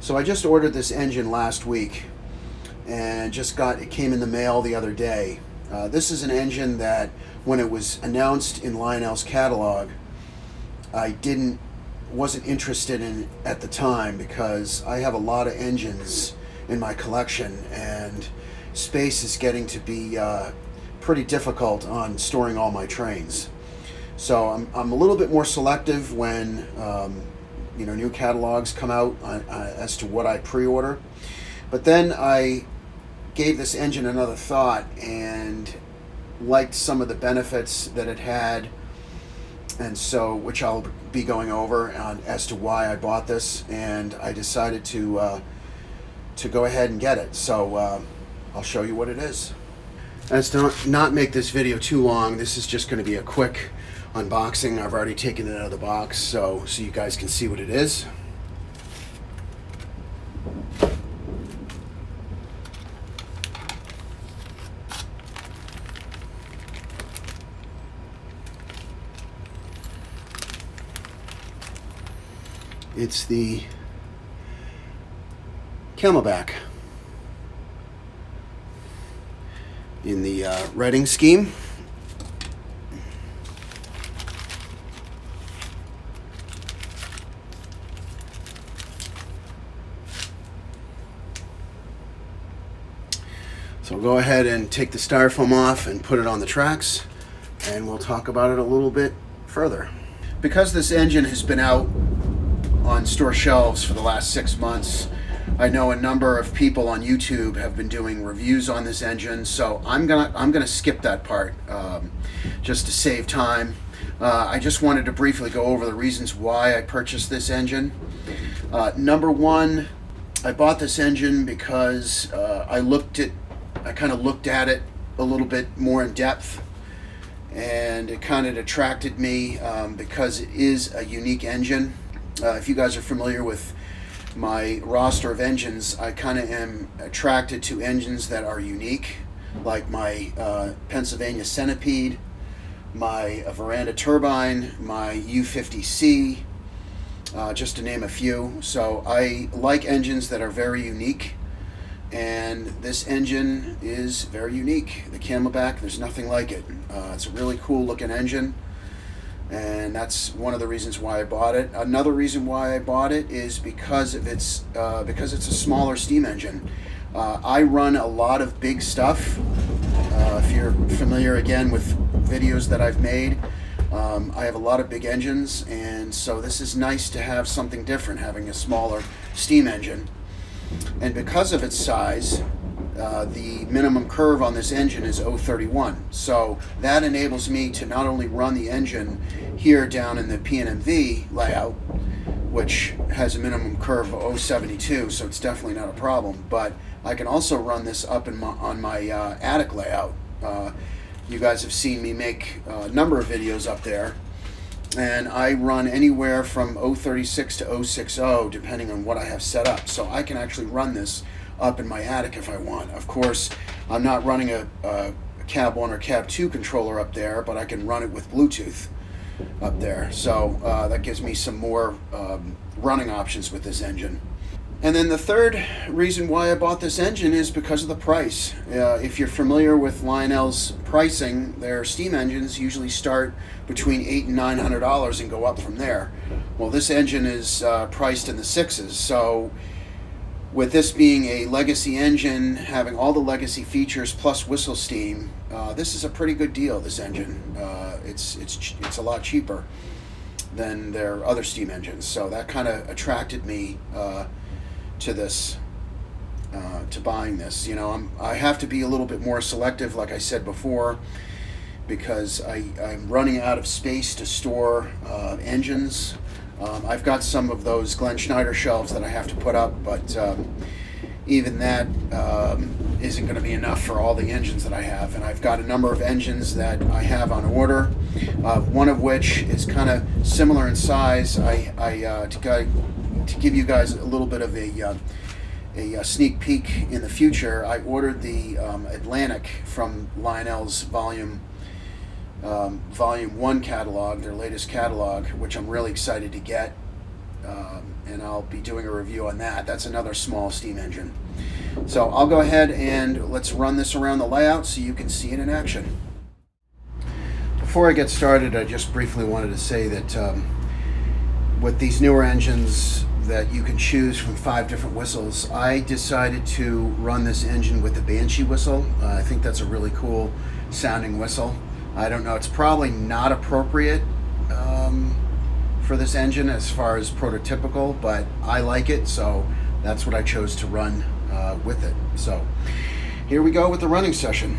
So I just ordered this engine last week and it came in the mail the other day. This is an engine that when it was announced in Lionel's catalog, I wasn't interested in at the time because I have a lot of engines in my collection and space is getting to be pretty difficult on storing all my trains. So I'm a little bit more selective when new catalogs come out as to what I pre-order. But then I gave this engine another thought and liked some of the benefits that it had, and so which I'll be going over as to why I bought this, and I decided to go ahead and get it. So I'll show you what it is. As to not make this video too long, this is just going to be a quick unboxing. I've already taken it out of the box so you guys can see what it is. It's the Camelback in the Reading scheme. So I'll go ahead and take the styrofoam off and put it on the tracks, and we'll talk about it a little bit further. Because this engine has been out on store shelves for the last 6 months, I know a number of people on YouTube have been doing reviews on this engine, so I'm gonna skip that part just to save time. I just wanted to briefly go over the reasons why I purchased this engine. Number one, I bought this engine because I kind of looked at it a little bit more in depth, and it kind of attracted me because it is a unique engine. If you guys are familiar with my roster of engines, I kind of am attracted to engines that are unique, like my Pennsylvania Centipede, my Veranda Turbine, my U50C, just to name a few. So I like engines that are very unique, and this engine is very unique. The Camelback, there's nothing like it. It's a really cool looking engine, and that's one of the reasons why I bought it. Another reason why I bought it is because it's a smaller steam engine. I run a lot of big stuff. If you're familiar again with videos that I've made, I have a lot of big engines, and so this is nice to have something different, having a smaller steam engine. And because of its size, the minimum curve on this engine is 0.31. So that enables me to not only run the engine here down in the P&MV layout, which has a minimum curve of 0.72, so it's definitely not a problem, but I can also run this up on my attic layout. You guys have seen me make a number of videos up there, and I run anywhere from 0.36 to 0.60 depending on what I have set up. So I can actually run this up in my attic if I want. Of course, I'm not running a cab 1 or cab 2 controller up there, but I can run it with Bluetooth up there. So that gives me some more running options with this engine. And then the third reason why I bought this engine is because of the price. If you're familiar with Lionel's pricing, their steam engines usually start between $800 and $900 and go up from there. Well, this engine is priced in the sixes, so with this being a legacy engine, having all the legacy features plus whistle steam, this is a pretty good deal, this engine. It's a lot cheaper than their other steam engines, so that kind of attracted me to this, to buying this. You know, I have to be a little bit more selective, like I said before, because I'm running out of space to store engines. I've got some of those Glenn Schneider shelves that I have to put up, but even that isn't going to be enough for all the engines that I have. And I've got a number of engines that I have on order, one of which is kind of similar in size. To give you guys a little bit of a sneak peek in the future, I ordered the Atlantic from Lionel's Volume 1 catalog, their latest catalog, which I'm really excited to get. and I'll be doing a review on that. That's another small steam engine. So I'll go ahead and let's run this around the layout so you can see it in action. Before I get started, I just briefly wanted to say that with these newer engines that you can choose from 5 different whistles, I decided to run this engine with the Banshee whistle. I think that's a really cool sounding whistle. I don't know, it's probably not appropriate for this engine as far as prototypical, but I like it, so that's what I chose to run with it. So here we go with the running session.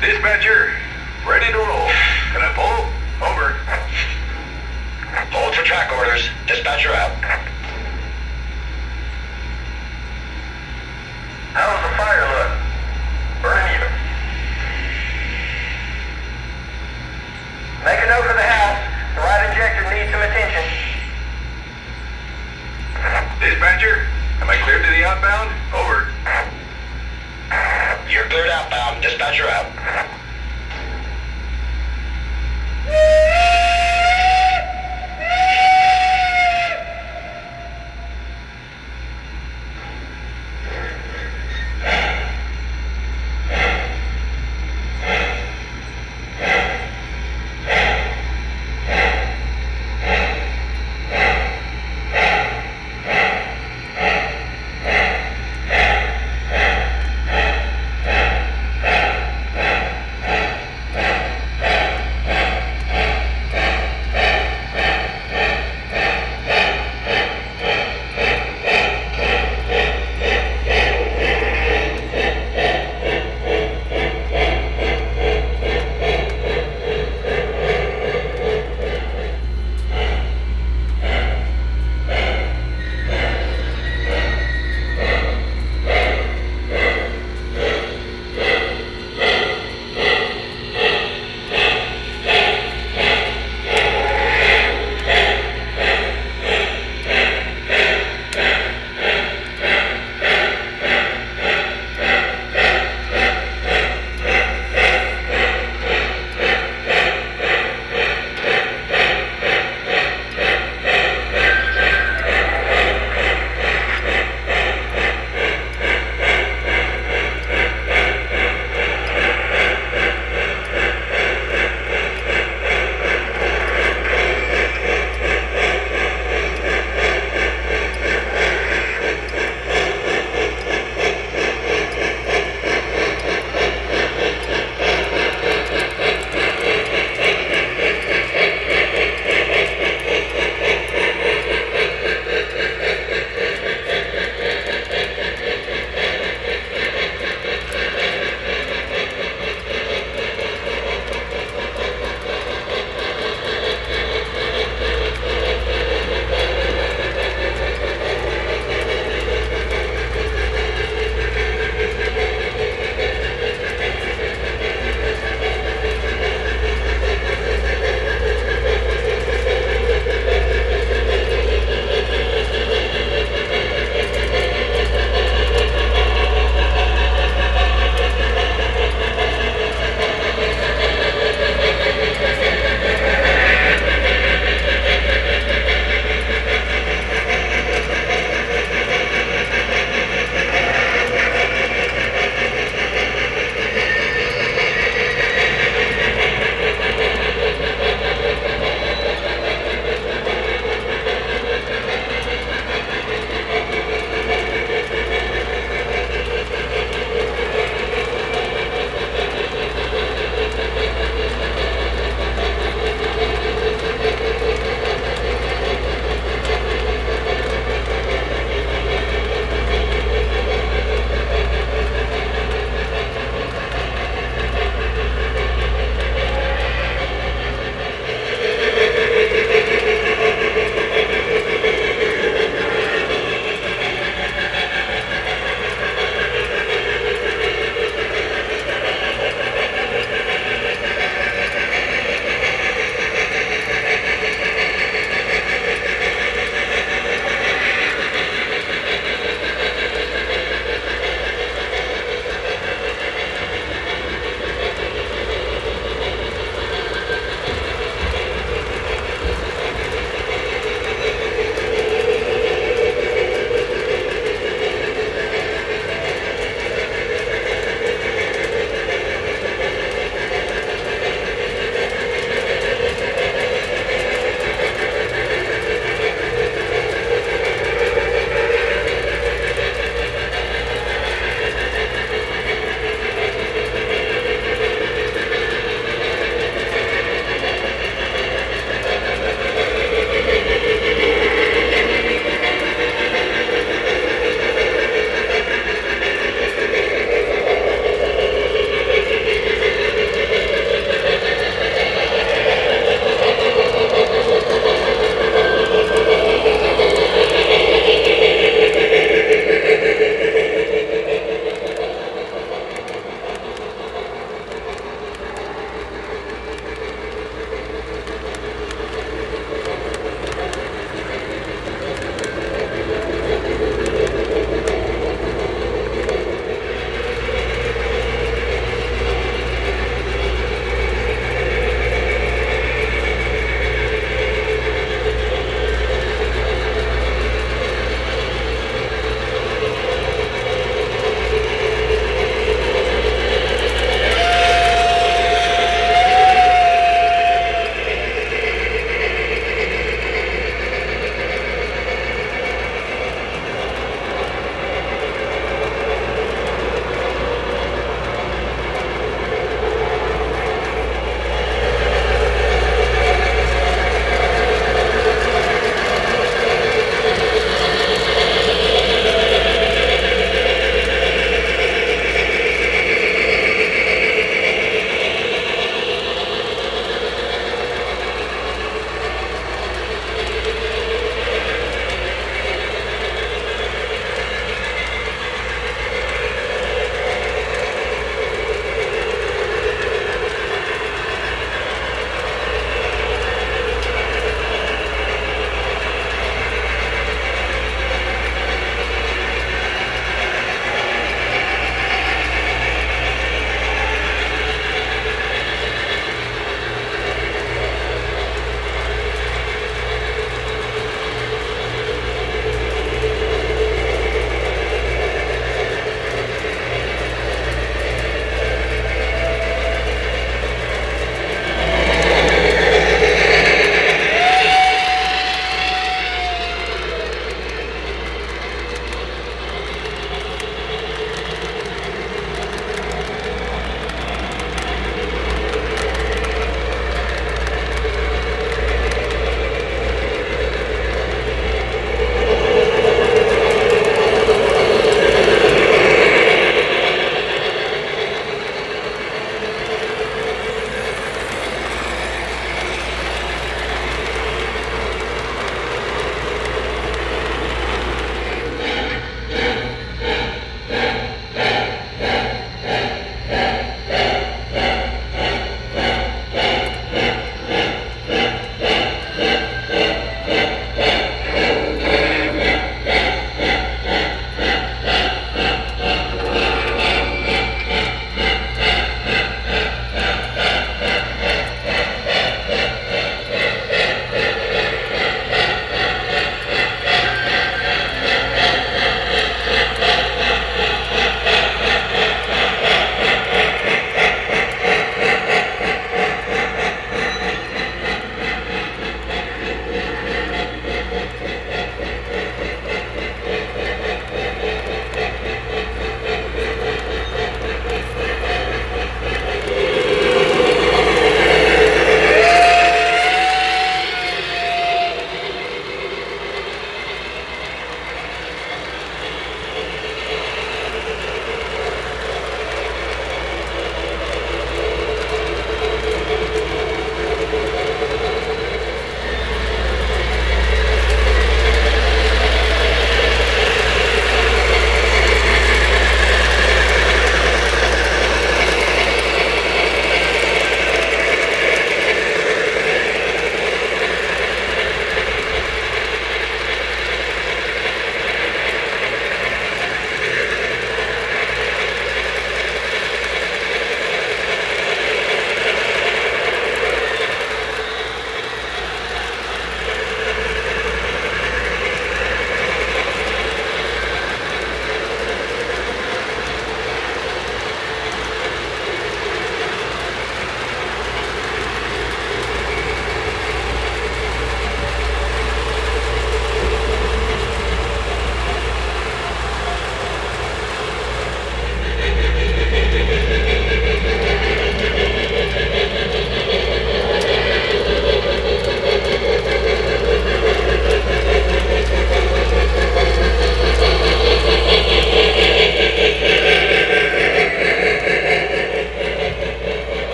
Dispatcher, ready to roll. Can I pull? Over. Hold for track orders. Dispatcher out. How's the fire look? Burning even. Make a note for the house. The right injector needs some attention. Dispatcher, am I cleared to the outbound? Over. You're cleared outbound. Dispatcher out.